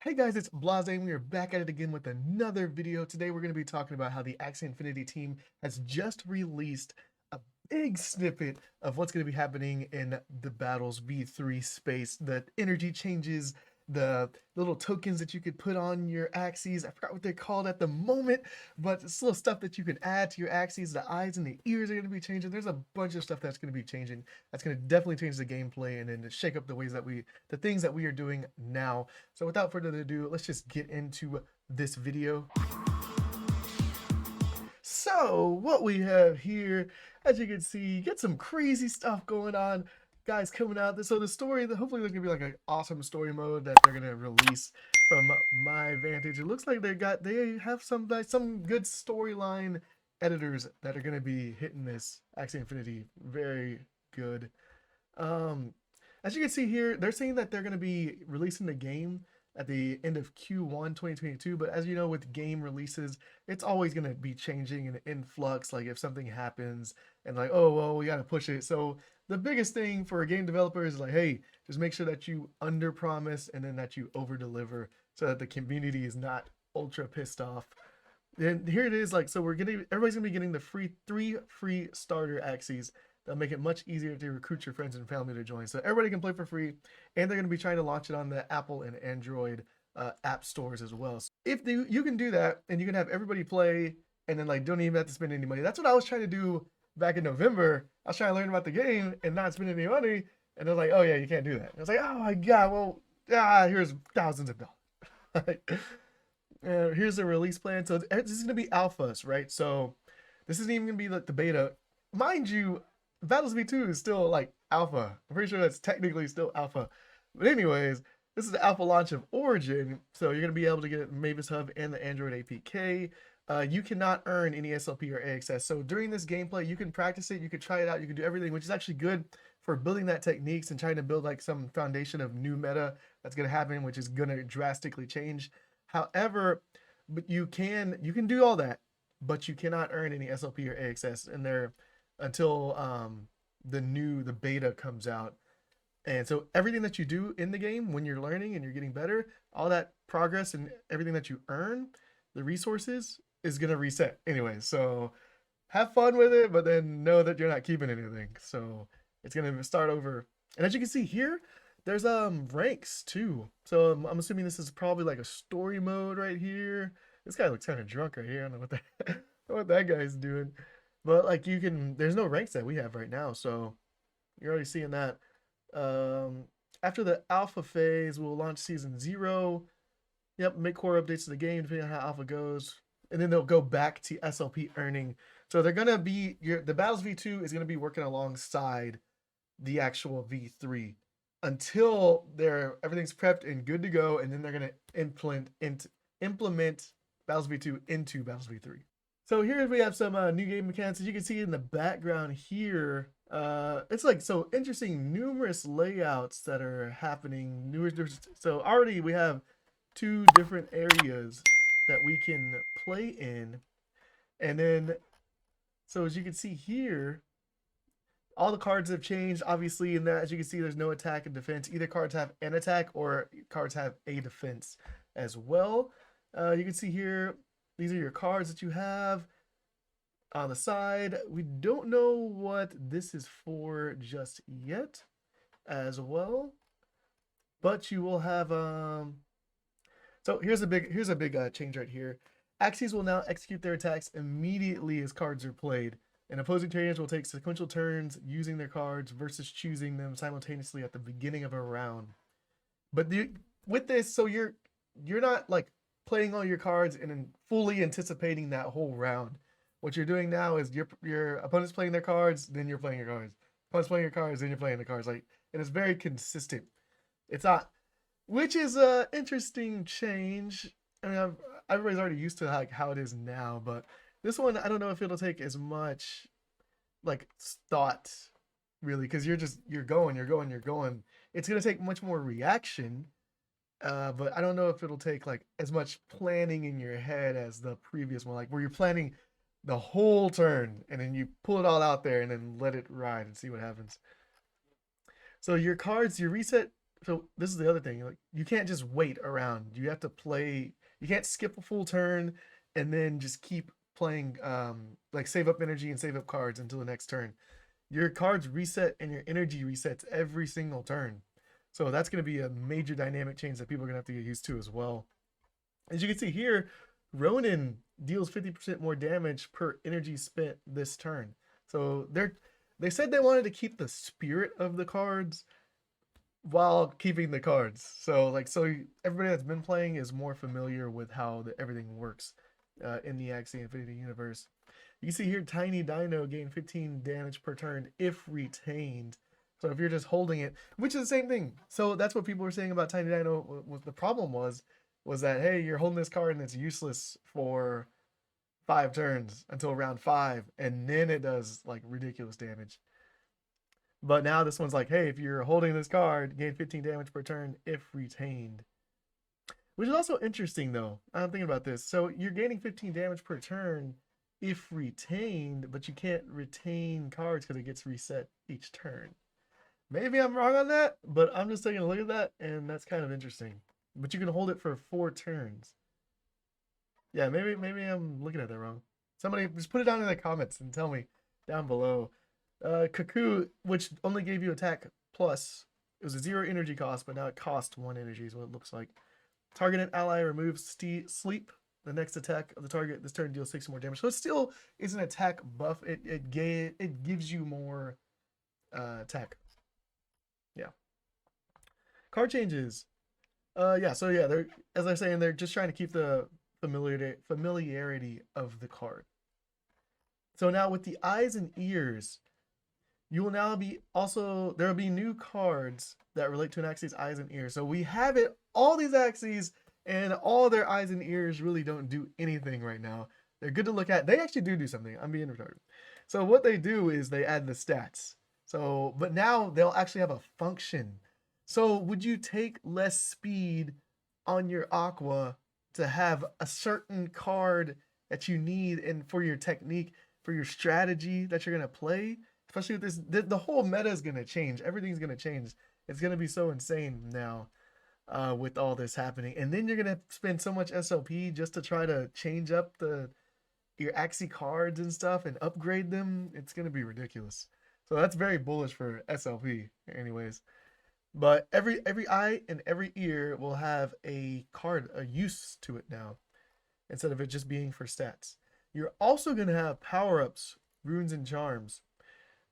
Hey guys, it's Blase, and we are back at it again with another video. Today we're going to be talking about how the Axie Infinity team has just released a big snippet of what's going to be happening in the Battles V3 space. The energy changes, the little tokens that you could put on your Axies. I forgot what they're called at the moment, but it's little stuff that you can add to your Axies. The eyes and the ears are going to be changing. There's a bunch of stuff that's going to be changing. That's going to definitely change the gameplay and then shake up the ways that the things that we are doing now. So without further ado, let's just get into this video. So what we have here, as you can see, get some crazy stuff going on, guys, coming out. So the story, hopefully there's gonna be like an awesome story mode that they're gonna release. From my vantage, it looks like they have some good storyline editors that are gonna be hitting this Axie Infinity very good. Um, as you can see here, they're saying that they're going to be releasing the game at the end of Q1 2022. But as you know, with game releases, it's always going to be changing and in flux. Like if something happens and like, oh, well, we got to push it. So the biggest thing for a game developer is like, hey, just make sure that you under promise and then that you over deliver so that the community is not ultra pissed off. And here it is, like, so everybody's gonna be getting the three free starter Axies. That'll make it much easier to recruit your friends and family to join. So everybody can play for free, and they're gonna be trying to launch it on the Apple and Android app stores as well. So if you can do that, and you can have everybody play, and then like don't even have to spend any money. That's what I was trying to do back in November. I was trying to learn about the game and not spend any money, and they're like, oh yeah, you can't do that. And I was like, oh my god, well, here's thousands of dollars. Here's the release plan. So this is going to be alphas, right? So this isn't even going to be like the beta. Mind you, Battles V2 is still like alpha. I'm pretty sure that's technically still alpha. But anyways, this is the alpha launch of Origin. So you're going to be able to get Mavis Hub and the Android APK. You cannot earn any SLP or AXS. So during this gameplay, you can practice it. You can try it out. You can do everything, which is actually good for building that techniques and trying to build like some foundation of new meta that's going to happen, which is going to drastically change. However, but you can do all that, but you cannot earn any SLP or AXS in there until the beta comes out. And so everything that you do in the game when you're learning and you're getting better, all that progress and everything that you earn, the resources is gonna reset anyway. So have fun with it, but then know that you're not keeping anything. So it's gonna start over. And as you can see here, there's ranks too. So I'm assuming this is probably like a story mode right here. This guy looks kind of drunk right here. I don't know what that what that guy's doing. But like there's no ranks that we have right now, so you're already seeing that. Um, After the alpha phase, we'll launch season 0. Yep, make core updates to the game depending on how alpha goes, and then they'll go back to SLP earning. So they're gonna be the Battles V2 is gonna be working alongside the actual V3 until everything's prepped and good to go, and then they're gonna implement Battles V2 into Battles V3. So here we have some new game mechanics. As you can see in the background here, it's like so interesting, numerous layouts that are happening. So already we have 2 different areas that we can play in, and then so as you can see here, all the cards have changed, obviously, and that as you can see, there's no attack and defense. Either cards have an attack or cards have a defense as well. You can see here, these are your cards that you have on the side. We don't know what this is for just yet as well, but you will have so here's a big change right here. Axies will now execute their attacks immediately as cards are played, and opposing trainers will take sequential turns using their cards versus choosing them simultaneously at the beginning of a round. But with this, so you're not like playing all your cards and then fully anticipating that whole round. What you're doing now is your opponent's playing their cards, then you're playing your cards. Opponent's playing your cards, then you're playing the cards. Like, and it's very consistent. It's not, which is a interesting change. I mean, everybody's already used to like how it is now, but this one, I don't know if it'll take as much like thought really, because you're going. It's gonna take much more reaction, but I don't know if it'll take like as much planning in your head as the previous one, like where you're planning the whole turn and then you pull it all out there and then let it ride and see what happens. So your cards, you reset So this is the other thing. Like you can't just wait around. You have to play. You can't skip a full turn and then just keep playing. Like save up energy and save up cards until the next turn. Your cards reset and your energy resets every single turn. So that's going to be a major dynamic change that people are going to have to get used to as well. As you can see here, Ronin deals 50% more damage per energy spent this turn. So they said they wanted to keep the spirit of the cards while keeping the cards. So everybody that's been playing is more familiar with how everything works in the Axie Infinity universe. You can see here Tiny Dino gain 15 damage per turn if retained. So if you're just holding it, which is the same thing. So that's what people were saying about Tiny Dino. What the problem was that hey, you're holding this card and it's useless for 5 turns until round 5, and then it does like ridiculous damage. But now this one's like, hey, if you're holding this card, gain 15 damage per turn if retained. Which is also interesting though. I'm thinking about this. So you're gaining 15 damage per turn if retained, but you can't retain cards because it gets reset each turn. Maybe I'm wrong on that, but I'm just taking a look at that, and that's kind of interesting. But you can hold it for 4 turns. Yeah, maybe I'm looking at that wrong. Somebody just put it down in the comments and tell me down below. Cuckoo, which only gave you attack plus, it was a 0 energy cost, but now it costs 1 energy is what it looks like. Targeted ally removes sleep. The next attack of the target this turn deals 6 more damage. So it still is an attack buff. It gives you more attack. Yeah. Card changes. Yeah. So yeah, they're as I'm saying, they're just trying to keep the familiarity of the card. So now with the eyes and ears, you will now be also there will be new cards that relate to an Axie's eyes and ears. So we have it, all these Axies and all their eyes and ears really don't do anything right now. They're good to look at. They actually do something. I'm being retarded. So what they do is they add the stats. So, but now they'll actually have a function. So would you take less speed on your Aqua to have a certain card that you need and for your technique, for your strategy that you're gonna play? Especially with this, the whole meta is gonna change. Everything's gonna change. It's gonna be so insane now with all this happening, and then you're gonna spend so much SLP just to try to change up your Axie cards and stuff and upgrade them. It's gonna be ridiculous. So that's very bullish for SLP, anyways. But every eye and every ear will have a card, a use to it now, instead of it just being for stats. You're also gonna have power-ups, runes, and charms.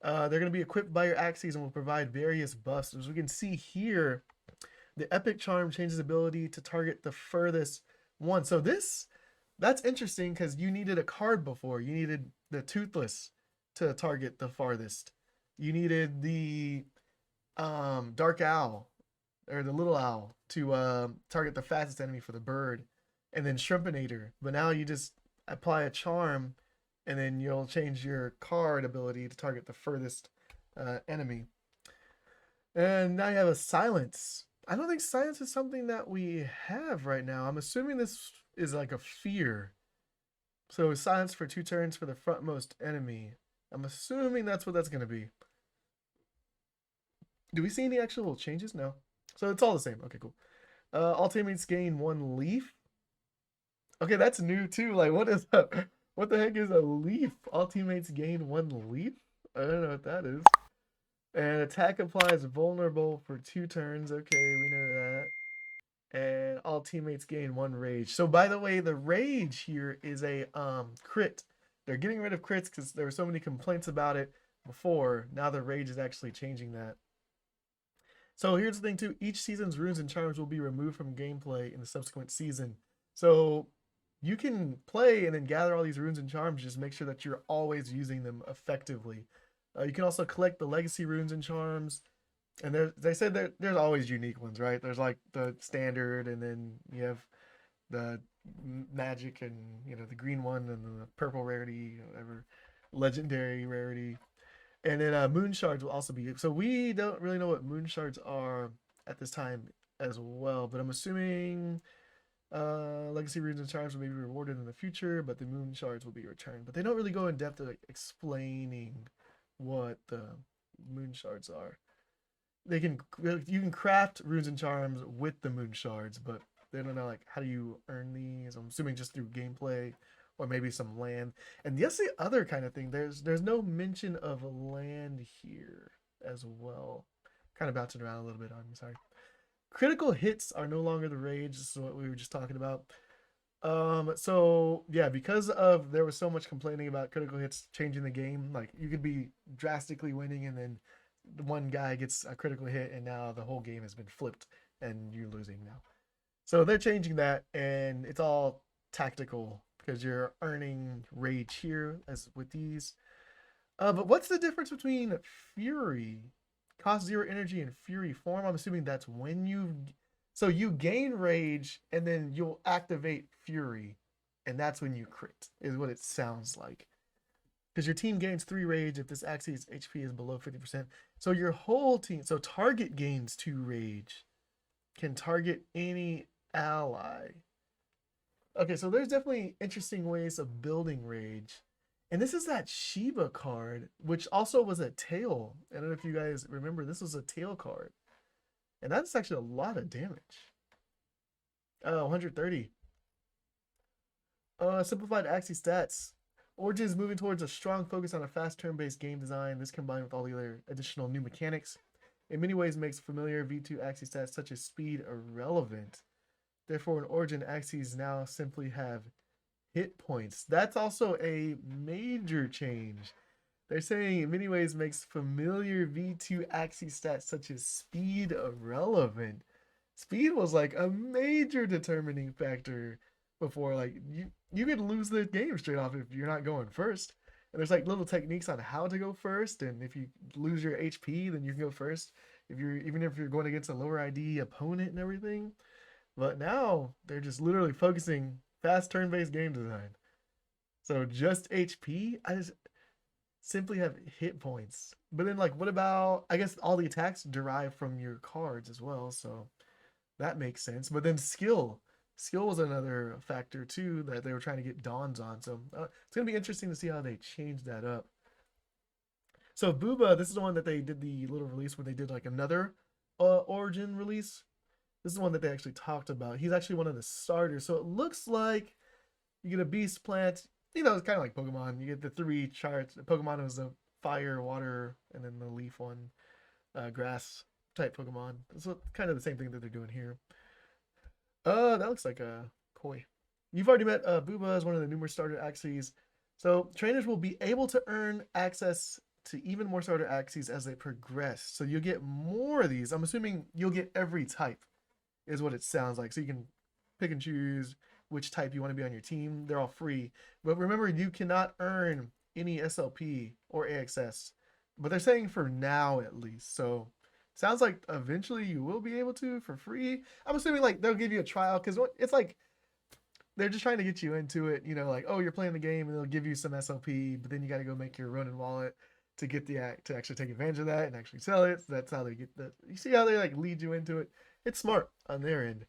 They're going to be equipped by your Axies and will provide various buffs. As we can see here, the Epic Charm changes ability to target the furthest one. So that's interesting because you needed a card before. You needed the Toothless to target the farthest. You needed the Dark Owl or the Little Owl to target the fastest enemy for the bird, and then Shrimpinator. But now you just apply a charm and then you'll change your card ability to target the furthest enemy. And now you have a silence. I don't think silence is something that we have right now. I'm assuming this is like a fear. So silence for 2 turns for the frontmost enemy. I'm assuming that's what that's going to be. Do we see any actual changes? No. So it's all the same. Okay, cool. All teammates gain 1 leaf. Okay, that's new too. Like, what is that? What the heck is a leaf? All teammates gain 1 leaf? I don't know what that is. And attack applies vulnerable for 2 turns. Okay, we know that. And all teammates gain 1 rage. So by the way, the rage here is a crit. They're getting rid of crits because there were so many complaints about it before. Now the rage is actually changing that. So here's the thing too. Each season's runes and charms will be removed from gameplay in the subsequent season. So you can play and then gather all these runes and charms. Just make sure that you're always using them effectively. You can also collect the legacy runes and charms. And they said there's always unique ones, right? There's like the standard, and then you have the magic, and the green one, and the purple rarity, whatever, legendary rarity. And then moon shards will also be. So we don't really know what moon shards are at this time as well, but I'm assuming legacy runes and charms will be rewarded in the future, but the moon shards will be returned. But they don't really go in depth to like explaining what the moon shards are. they can you can craft runes and charms with the moon shards, but they don't know like how do you earn these. I'm assuming just through gameplay or maybe some land. And yes, the other kind of thing, there's no mention of land here as well. Kind of bouncing around a little bit on me, sorry. Critical hits are no longer the rage. This is what we were just talking about. So yeah, because of there was so much complaining about critical hits changing the game, like you could be drastically winning and then one guy gets a critical hit and now the whole game has been flipped and you're losing now. So they're changing that and it's all tactical because you're earning rage here as with these. But what's the difference between fury, cost 0 energy, and fury form? I'm assuming that's when you so you gain rage and then you'll activate fury, and that's when you crit, is what it sounds like. Because your team gains 3 rage if this Axie's HP is below 50%. So your whole team, so target gains 2 rage, can target any ally. Okay, so there's definitely interesting ways of building rage. And this is that Shiba card, which also was a tail. I don't know if you guys remember, this was a tail card. And that's actually a lot of damage. 130. Simplified Axie stats. Origin is moving towards a strong focus on a fast turn-based game design. This combined with all the other additional new mechanics, in many ways makes familiar V2 Axie stats such as speed irrelevant. Therefore, in Origin, Axies now simply have hit points. That's also a major change. They're saying in many ways makes familiar V2 Axie stats such as speed irrelevant. Speed was like a major determining factor before. Like you could lose the game straight off if you're not going first. And there's like little techniques on how to go first, and if you lose your HP, then you can go first. If you're even if you're going against a lower ID opponent and everything. But now they're just literally focusing fast turn-based game design. So just HP, I just simply have hit points. But then like what about I guess all the attacks derive from your cards as well, so that makes sense. But then skill. Skill was another factor too that they were trying to get dawns on. So it's gonna be interesting to see how they change that up. So Booba, this is the one that they did the little release where they did like another origin release. This is the one that they actually talked about. He's actually one of the starters. So it looks like you get a beast plant. You know, it's kind of like Pokemon. You get the 3 charts. Pokemon was the fire, water, and then the leaf one, grass type Pokemon. So kind of the same thing that they're doing here. That looks like a koi. You've already met Booba as one of the numerous starter Axies. So trainers will be able to earn access to even more starter Axies as they progress. So you'll get more of these. I'm assuming you'll get every type, is what it sounds like. So you can pick and choose which type you want to be on your team. They're all free. But remember, you cannot earn any SLP or AXS. But they're saying for now at least. So sounds like eventually you will be able to for free. I'm assuming like they'll give you a trial because it's like they're just trying to get you into it. You know, like oh you're playing the game and they'll give you some SLP, but then you got to go make your Ronin wallet to get the act to actually take advantage of that and actually sell it. So that's how they get that. You see how they like lead you into it. It's smart on their end.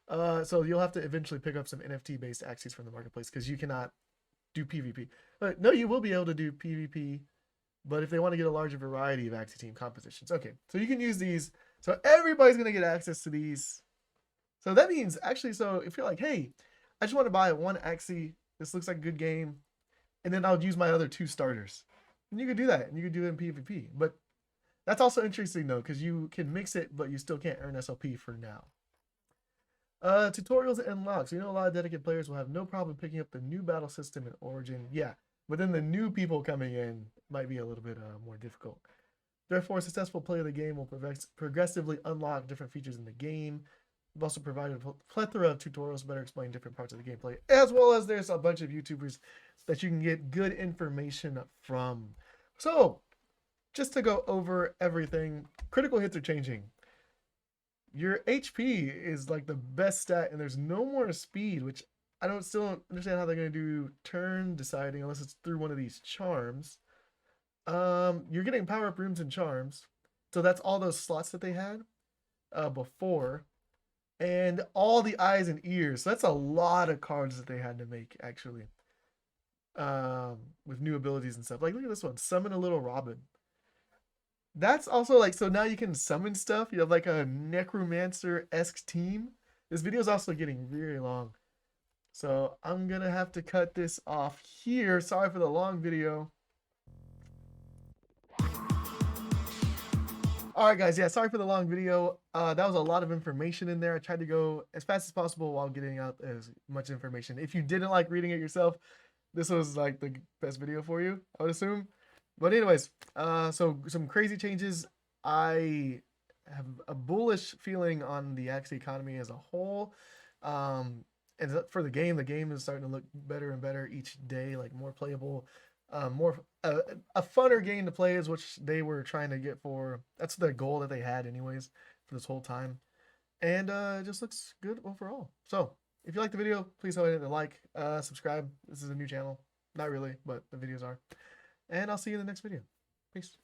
So you'll have to eventually pick up some NFT based Axies from the marketplace because you cannot do PvP. No, you will be able to do PvP, but if they want to get a larger variety of Axie team compositions, okay. So you can use these. So everybody's gonna get access to these. So that means actually, so if you're like, hey, I just want to buy one Axie, this looks like a good game, and then I'll use my other 2 starters. And you could do that, and you could do it in PvP. But that's also interesting though, because you can mix it, but you still can't earn SLP for now. Tutorials and logs. You know, a lot of dedicated players will have no problem picking up the new battle system in Origin. Yeah, but then the new people coming in might be a little bit more difficult. Therefore, a successful play of the game will progressively unlock different features in the game. We've also provided a plethora of tutorials to better explain different parts of the gameplay, as well as there's a bunch of YouTubers that you can get good information from. So, just to go over everything, critical hits are changing. Your HP is like the best stat, and there's no more speed, which I still don't understand how they're going to do turn deciding unless it's through one of these charms. You're getting power up rooms and charms, so that's all those slots that they had before, and all the eyes and ears. So that's a lot of cards that they had to make actually, with new abilities and stuff. Like look at this one, summon a little Robin. That's also like, so now you can summon stuff. You have like a necromancer-esque team. This video is also getting very long. So I'm gonna have to cut this off here. Sorry for the long video. All right, guys. Yeah, sorry for the long video. That was a lot of information in there. I tried to go as fast as possible while getting out as much information. If you didn't like reading it yourself, this was like the best video for you, I would assume. But anyways, so some crazy changes. I have a bullish feeling on the Axie economy as a whole. And for the game is starting to look better and better each day, like more playable, more a funner game to play is which they were trying to get for. That's the goal that they had anyways for this whole time, and it just looks good overall. So if you like the video, please go ahead and like, subscribe. This is a new channel, not really, but the videos are, and I'll see you in the next video. Peace.